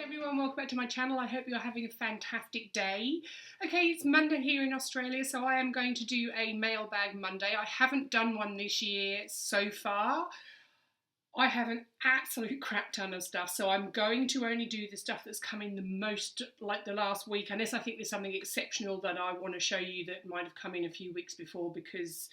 Everyone, welcome back to my channel. I hope you're having a fantastic day. Okay, it's Monday here in Australia, so I am going to do a mailbag Monday. I haven't done one this year so far. I have an absolute crap ton of stuff, so I'm going to only do the stuff that's coming the most, like the last week, unless I think there's something exceptional that I want to show you that might have come in a few weeks before, because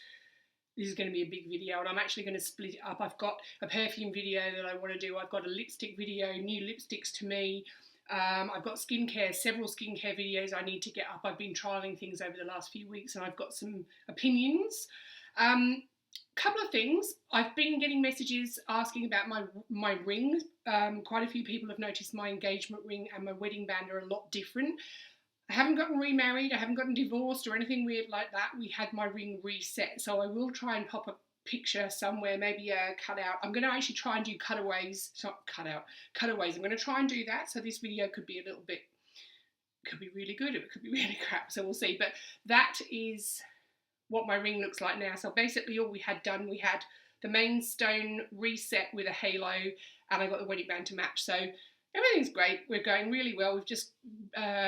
this is going to be a big video and I'm actually going to split it up. I've got a perfume video that I want to do. I've got a lipstick video, new lipsticks to me. I've got skincare, several skincare videos I need to get up. I've been trialling things over the last few weeks and I've got some opinions. Couple of things. I've been getting messages asking about my ring. Quite a few people have noticed my engagement ring and my wedding band are a lot different. I haven't gotten remarried, I haven't gotten divorced or anything weird like that. We had my ring reset, so I will try and pop a picture somewhere, maybe a cutout. I'm going to actually try and do cutaways, not cutaways. I'm going to try and do that, so this video could be a little bit, could be really good, or it could be really crap, so we'll see. But that is what my ring looks like now. So basically all we had done, we had the main stone reset with a halo, and I got the wedding band to match. So everything's great. We're going really well. We've just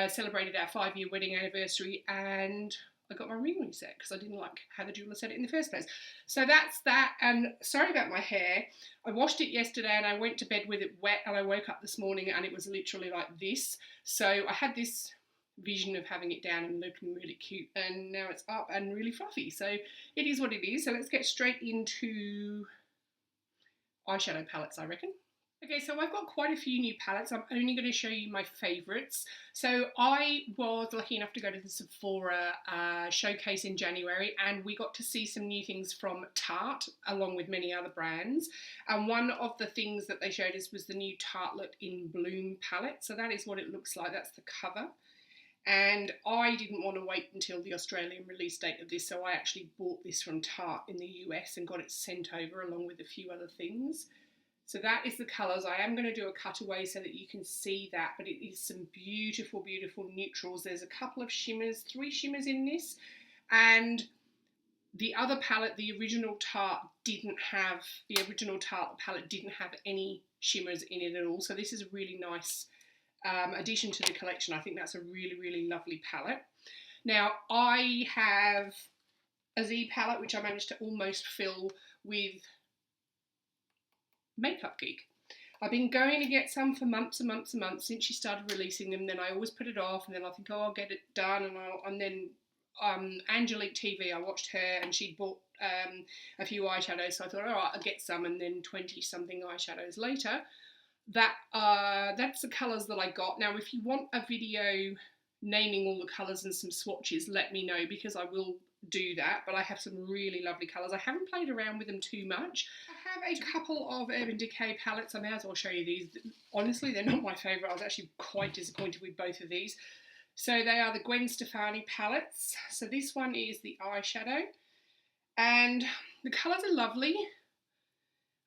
celebrated our 5-year wedding anniversary and I got my ring reset because I didn't like how the jeweler said it in the first place. So that's that. And sorry about my hair. I washed it yesterday and I went to bed with it wet and I woke up this morning and it was literally like this. So I had this vision of having it down and looking really cute, and now it's up and really fluffy. So it is what it is. So let's get straight into eyeshadow palettes, I reckon. Okay, so I've got quite a few new palettes. I'm only going to show you my favourites. So I was lucky enough to go to the Sephora showcase in January, and we got to see some new things from Tarte, along with many other brands. And one of the things that they showed us was the new Tartelette In Bloom palette. So that is what it looks like. That's the cover. And I didn't want to wait until the Australian release date of this, so I actually bought this from Tarte in the US and got it sent over along with a few other things. So that is the colours. I am going to do a cutaway so that you can see that, but it is some beautiful, beautiful neutrals. There's a couple of shimmers, 3 shimmers in this, and the other palette, the original Tarte palette didn't have any shimmers in it at all. So this is a really nice addition to the collection. I think that's a really, really lovely palette. Now I have a Z palette which I managed to almost fill with Makeup Geek. I've been going to get some for months and months and months since she started releasing them. Then I always put it off, and then I think, oh, I'll get it done, and then Angelique TV, I watched her and she bought a few eyeshadows, so I thought, all right, I'll get some, and then 20 something eyeshadows later, that's the colours that I got. Now if you want a video naming all the colours and some swatches, let me know, because I will do that. But I have some really lovely colours. I haven't played around with them too much. I have a couple of Urban Decay palettes. I may as well show you these. Honestly, they're not my favourite. I was actually quite disappointed with both of these. So they are the Gwen Stefani palettes. So this one is the eyeshadow, and the colours are lovely.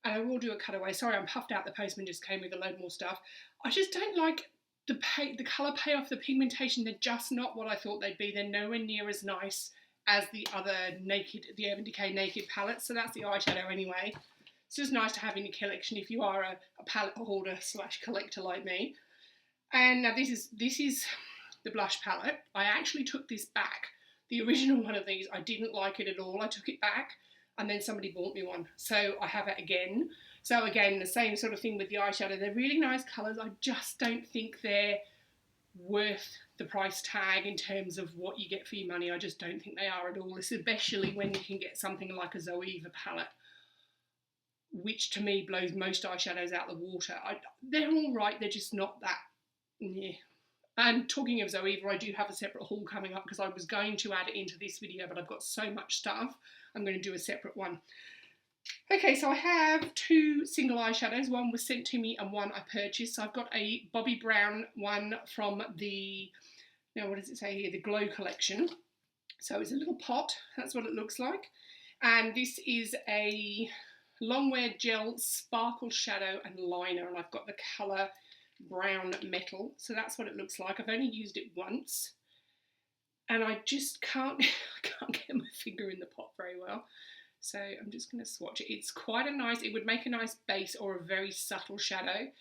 And I will do a cutaway. Sorry, I'm puffed out. The postman just came with a load more stuff. I just don't like the colour payoff, the pigmentation. They're just not what I thought they'd be. They're nowhere near as nice as the other the Urban Decay Naked palettes. So that's the eyeshadow anyway. It's just nice to have in your collection if you are a palette hoarder / collector like me. And now this is the blush palette. I actually took this back. The original one of these, I didn't like it at all. I took it back and then somebody bought me one. So I have it again. So again, the same sort of thing with the eyeshadow. They're really nice colours. I just don't think they're worth the price tag in terms of what you get for your money. I just don't think they are at all, especially when you can get something like a Zoeva palette, which to me blows most eyeshadows out the water. They're all right, they're just not that, yeah. And talking of Zoeva, I do have a separate haul coming up because I was going to add it into this video, but I've got so much stuff, I'm going to do a separate one. Okay, so I have 2 single eyeshadows. One was sent to me and one I purchased. So I've got a Bobbi Brown one from the, now what does it say here, the Glow collection. So it's a little pot, that's what it looks like. And this is a Longwear Gel Sparkle Shadow and Liner, and I've got the colour Brown Metal. So that's what it looks like. I've only used it once, and I just can't get my finger in the pot very well. So I'm just going to swatch it. It's quite a nice, it would make a nice base or a very subtle shadow.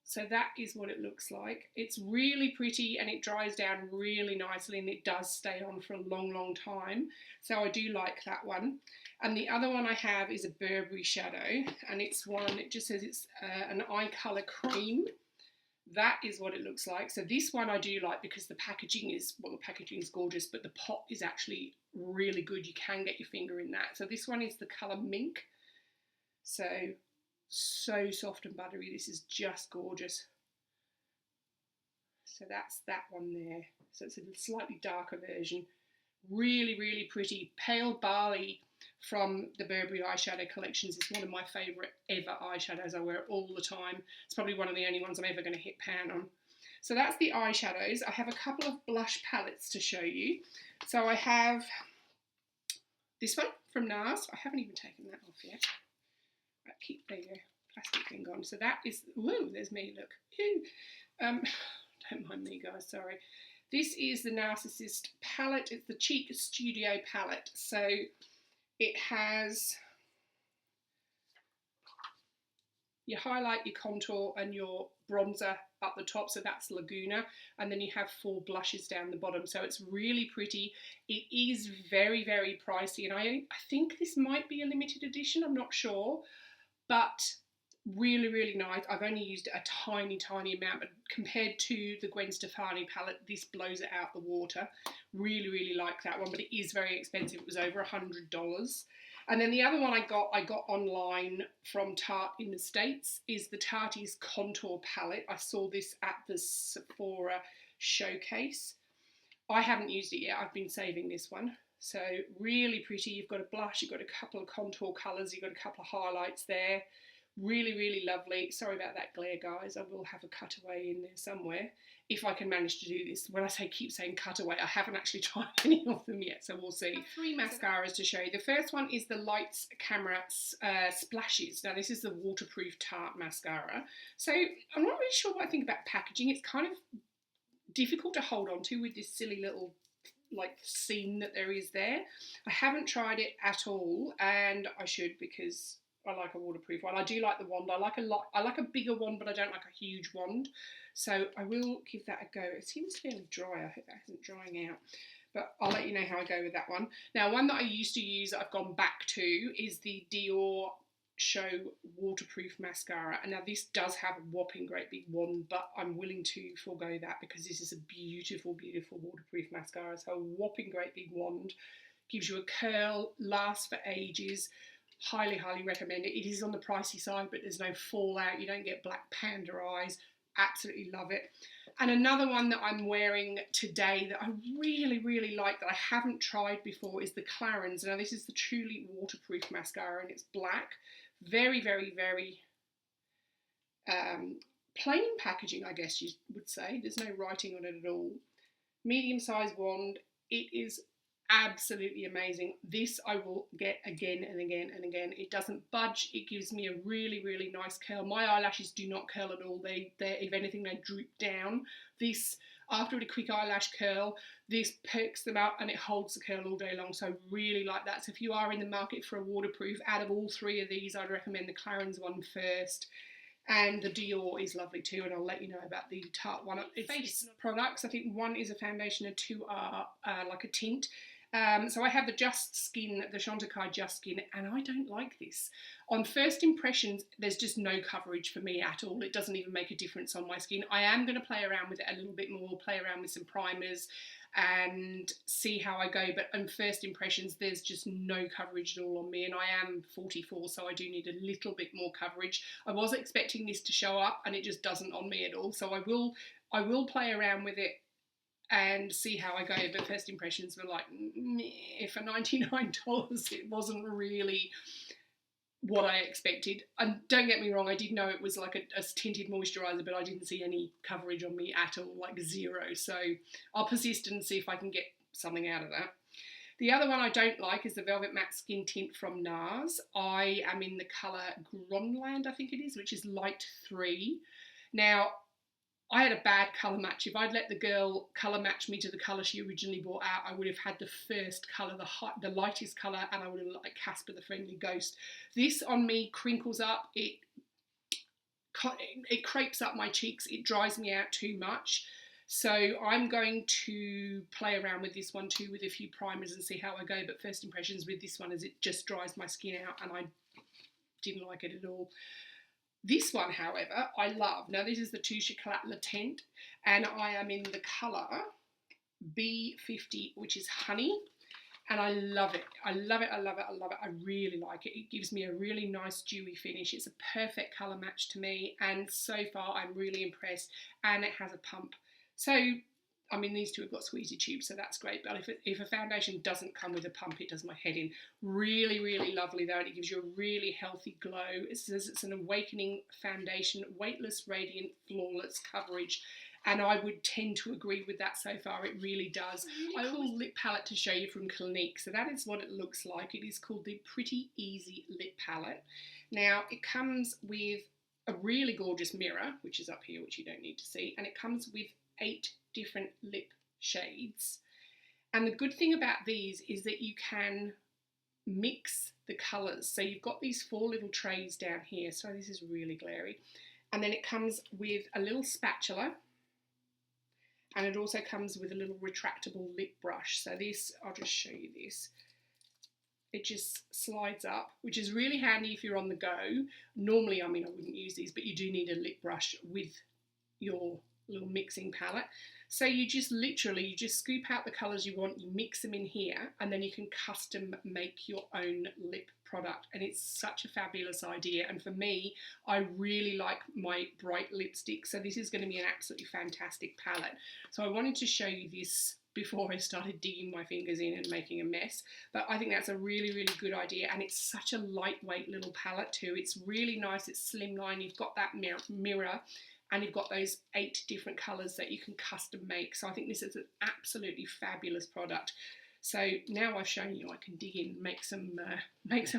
So that is what it looks like. It's really pretty and it dries down really nicely and it does stay on for a long, long time. So I do like that one. And the other one I have is a Burberry Shadow, and it's one, it just says it's an eye colour cream. That is what it looks like. So this one I do like because the packaging is, well, the packaging is gorgeous, but the pot is actually really good. You can get your finger in that. So this one is the colour Mink. So soft and buttery. This is just gorgeous. So that's that one there. So it's a slightly darker version. Really, really pretty. Pale Barley from the Burberry eyeshadow collections is one of my favourite ever eyeshadows. I wear it all the time. It's probably one of the only ones I'm ever going to hit pan on. So that's the eyeshadows. I have a couple of blush palettes to show you. So I have this one from Nars. I haven't even taken that off yet. Right, keep the plastic thing on. So that is, woo, there's me, look. Don't mind me, guys, sorry. This is the Narcissist palette. It's the Cheek Studio palette. So it has your highlight, your contour and your bronzer up the top, so that's Laguna, and then you have 4 blushes down the bottom. So it's really pretty. It is very, very pricey, and I think this might be a limited edition, I'm not sure, but really, really nice. I've only used a tiny, tiny amount, but compared to the Gwen Stefani palette, this blows it out the water. Really, really like that one, but it is very expensive. It was over $100. And then the other one I got online from Tarte in the States is the Tarteiest Contour palette. I saw this at the Sephora showcase. I haven't used it yet. I've been saving this one. So really pretty. You've got a blush, you've got a couple of contour colours, you've got a couple of highlights there. Really, really lovely. Sorry about that glare, guys. I will have a cutaway in there somewhere if I can manage to do this. When I keep saying cutaway, I haven't actually tried any of them yet, so we'll see. I have 3 mascaras to show you. The first one is the Lights Camera Splashes. Now, this is the waterproof Tarte mascara. So I'm not really sure what I think about packaging. It's kind of difficult to hold on to with this silly little like seam that there is there. I haven't tried it at all, and I should, because I like a waterproof one. I do like the wand. I like a bigger wand, but I don't like a huge wand. So I will give that a go. It seems fairly dry. I hope that isn't drying out. But I'll let you know how I go with that one. Now, one that I used to use that I've gone back to is the Diorshow waterproof mascara. And now this does have a whopping great big wand, but I'm willing to forego that because this is a beautiful, beautiful waterproof mascara. So a whopping great big wand. Gives you a curl, lasts for ages. Highly, highly recommend it. It is on the pricey side, but there's no fallout. You don't get black panda eyes. Absolutely love it. And another one that I'm wearing today that I really, really like that I haven't tried before is the Clarins. Now, this is the truly waterproof mascara and it's black. Very, very, very plain packaging, I guess you would say. There's no writing on it at all. Medium-sized wand. It is absolutely amazing. This I will get again and again and again. It doesn't budge. It gives me a really, really nice curl. My eyelashes do not curl at all. They if anything, they droop down. This, after a quick eyelash curl, this perks them up and it holds the curl all day long. So I really like that. So if you are in the market for a waterproof, out of all 3 of these, I'd recommend the Clarins one first. And the Dior is lovely too, and I'll let you know about the Tarte one. It's face products. I think 1 is a foundation and 2 are like a tint. So I have the Just Skin, the Chantecaille Just Skin, and I don't like this. On first impressions, there's just no coverage for me at all. It doesn't even make a difference on my skin. I am going to play around with it a little bit more, play around with some primers and see how I go. But on first impressions, there's just no coverage at all on me, and I am 44, so I do need a little bit more coverage. I was expecting this to show up, and it just doesn't on me at all. So I will play around with it and see how I go, but first impressions were like, meh. For $99, it wasn't really what I expected. And don't get me wrong, I did know it was like a tinted moisturiser, but I didn't see any coverage on me at all, like 0. So I'll persist and see if I can get something out of that. The other one I don't like is the Velvet Matte Skin Tint from Nars. I am in the colour Groenland, I think it is, which is light 3. Now, I had a bad colour match. If I'd let the girl colour match me to the colour she originally brought out, I would have had the first colour, the lightest colour, and I would have looked like Casper the Friendly Ghost. This on me crinkles up. It it crepes up my cheeks, it dries me out too much. So I'm going to play around with this one too with a few primers and see how I go. But first impressions with this one is it just dries my skin out, and I didn't like it at all. This one, however, I love. Now this is the Touche Tint, and I am in the colour B50, which is Honey. And I love it. I love it, I love it, I love it. I really like it. It gives me a really nice dewy finish. It's a perfect colour match to me, and so far I'm really impressed. And it has a pump. So, I mean, these two have got squeezy tubes, so that's great. But if a foundation doesn't come with a pump, it does my head in. Really, really lovely though, and it gives you a really healthy glow. It says it's an awakening foundation, weightless, radiant, flawless coverage. And I would tend to agree with that so far. It really does. I have a lip palette to show you from Clinique. So that is what it looks like. It is called the Pretty Easy Lip Palette. Now, it comes with a really gorgeous mirror, which is up here, which you don't need to see. And it comes with 8 different lip shades. And the good thing about these is that you can mix the colours. So you've got these 4 little trays down here. So this is really glary. And then it comes with a little spatula. And it also comes with a little retractable lip brush. So this, I'll just show you this. It just slides up, which is really handy if you're on the go. Normally, I mean, I wouldn't use these, but you do need a lip brush with your little mixing palette. So you just literally, you just scoop out the colours you want, you mix them in here, and then you can custom make your own lip product. And it's such a fabulous idea. And for me, I really like my bright lipstick. So this is going to be an absolutely fantastic palette. So I wanted to show you this before I started digging my fingers in and making a mess. But I think that's a really, really good idea. And it's such a lightweight little palette too. It's really nice. It's slimline. You've got that mirror. And you've got those 8 different colours that you can custom make. So I think this is an absolutely fabulous product. So now I've shown you, I can dig in and make some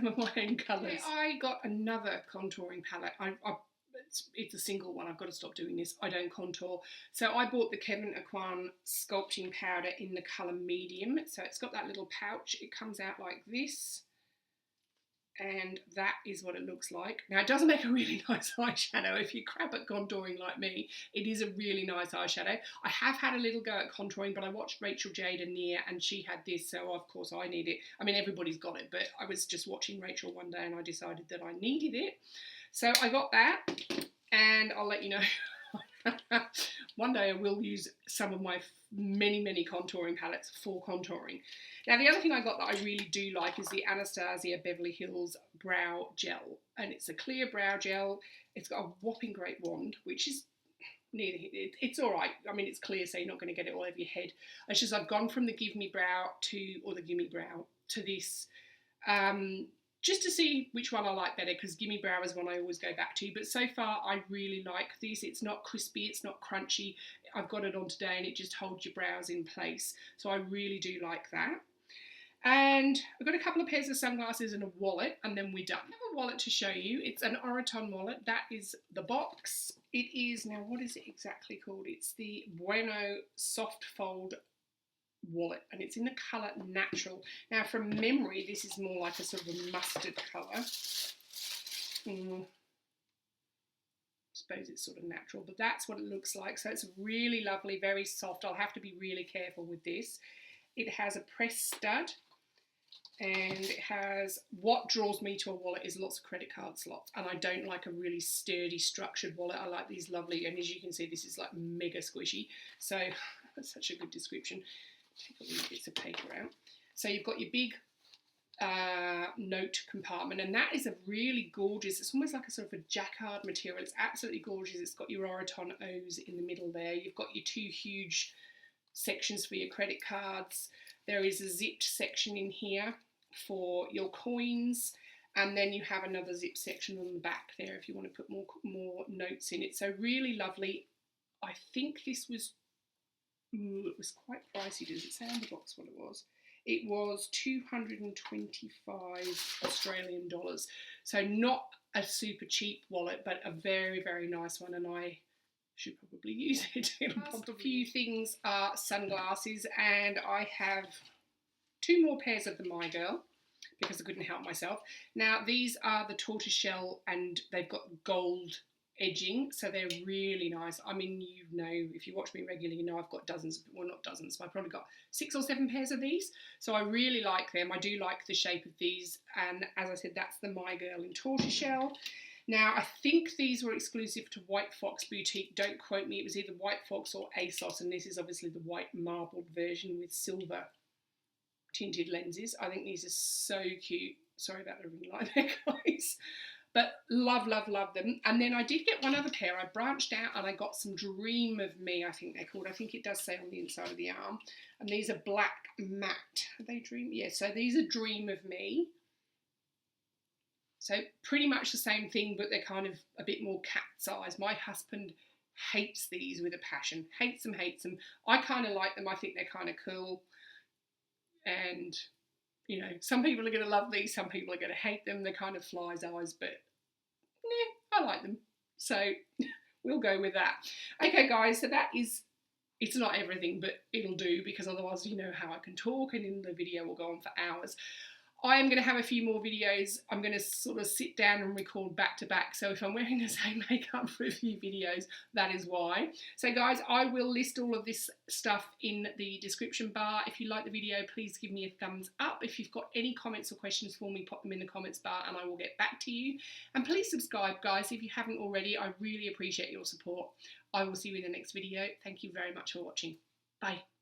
of my own colours. I got another contouring palette. It's a single one. I've got to stop doing this. I don't contour. So I bought the Kevyn Aucoin Sculpting Powder in the colour medium. So it's got that little pouch. It comes out like this. And that is what it looks like. Now, it doesn't make a really nice eyeshadow. If you're crap at contouring like me, it is a really nice eyeshadow. I have had a little go at contouring, but I watched Rachel Jade Near, and she had this, so of course I need it. I mean, everybody's got it, but I was just watching Rachel one day and I decided that I needed it. So I got that, and I'll let you know. One day I will use some of my many, many contouring palettes for contouring. Now, the other thing I got that I really do like is the Anastasia Beverly Hills Brow Gel. And it's a clear brow gel. It's got a whopping great wand, which is it's all right. I mean, it's clear, so you're not going to get it all over your head. It's just I've gone from the Give Me Brow to this, just to see which one I like better, because Gimme Brow is one I always go back to. But so far, I really like this. It's not crispy, it's not crunchy. I've got it on today and it just holds your brows in place. So I really do like that. And I've got a couple of pairs of sunglasses and a wallet, and then we're done. I have a wallet to show you. It's an Oroton wallet. That is the box. It is, now what is it exactly called? It's the Bueno Soft Fold wallet, and it's in the colour Natural. Now from memory, this is more like a sort of a mustard colour. I suppose it's sort of natural, but that's what it looks like. So it's really lovely, very soft. I'll have to be really careful with this. It has a press stud, and it has, what draws me to a wallet is lots of credit card slots, and I don't like a really sturdy structured wallet. I like these lovely, and as you can see, this is like mega squishy, so that's such a good description. Take all these bits of paper out. So you've got your big note compartment, and that is a really gorgeous, it's almost like a sort of a jacquard material. It's absolutely gorgeous. It's got your Oroton O's in the middle there. You've got your 2 huge sections for your credit cards. There is a zipped section in here for your coins, and then you have another zip section on the back there if you want to put more notes in it. So really lovely. I think this was, it was quite pricey. Does it say on the box what it was? It was 225 Australian dollars. So not a super cheap wallet, but a very, very nice one, and I should probably use it. A few things are sunglasses, and I have 2 more pairs of the My Girl because I couldn't help myself. Now these are the tortoiseshell, and they've got gold edging, so they're really nice. I mean, you know, if you watch me regularly, you know I've got dozens, well not dozens, but I've probably got 6 or 7 pairs of these, so I really like them. I do like the shape of these, and as I said, that's the My Girl in Tortoiseshell. Now, I think these were exclusive to White Fox Boutique, don't quote me, it was either White Fox or ASOS, and this is obviously the white marbled version with silver tinted lenses. I think these are so cute. Sorry about the ring light there, guys. But love, love, love them. And then I did get one other pair. I branched out and I got some Dream of Me, I think they're called. I think it does say on the inside of the arm. And these are black matte. Are they Dream? Yeah, so these are Dream of Me. So pretty much the same thing, but they're kind of a bit more cat's eyes. My husband hates these with a passion. Hates them, hates them. I kind of like them. I think they're kind of cool. And, you know, some people are going to love these. Some people are going to hate them. They're kind of fly's eyes, but I like them, so we'll go with that. Okay guys, so that is, it's not everything, but it'll do, because otherwise you know how I can talk and then the video will go on for hours. I am going to have a few more videos. I'm going to sort of sit down and record back to back. So if I'm wearing the same makeup for a few videos, that is why. So guys, I will list all of this stuff in the description bar. If you like the video, please give me a thumbs up. If you've got any comments or questions for me, pop them in the comments bar and I will get back to you. And please subscribe, guys, if you haven't already. I really appreciate your support. I will see you in the next video. Thank you very much for watching. Bye.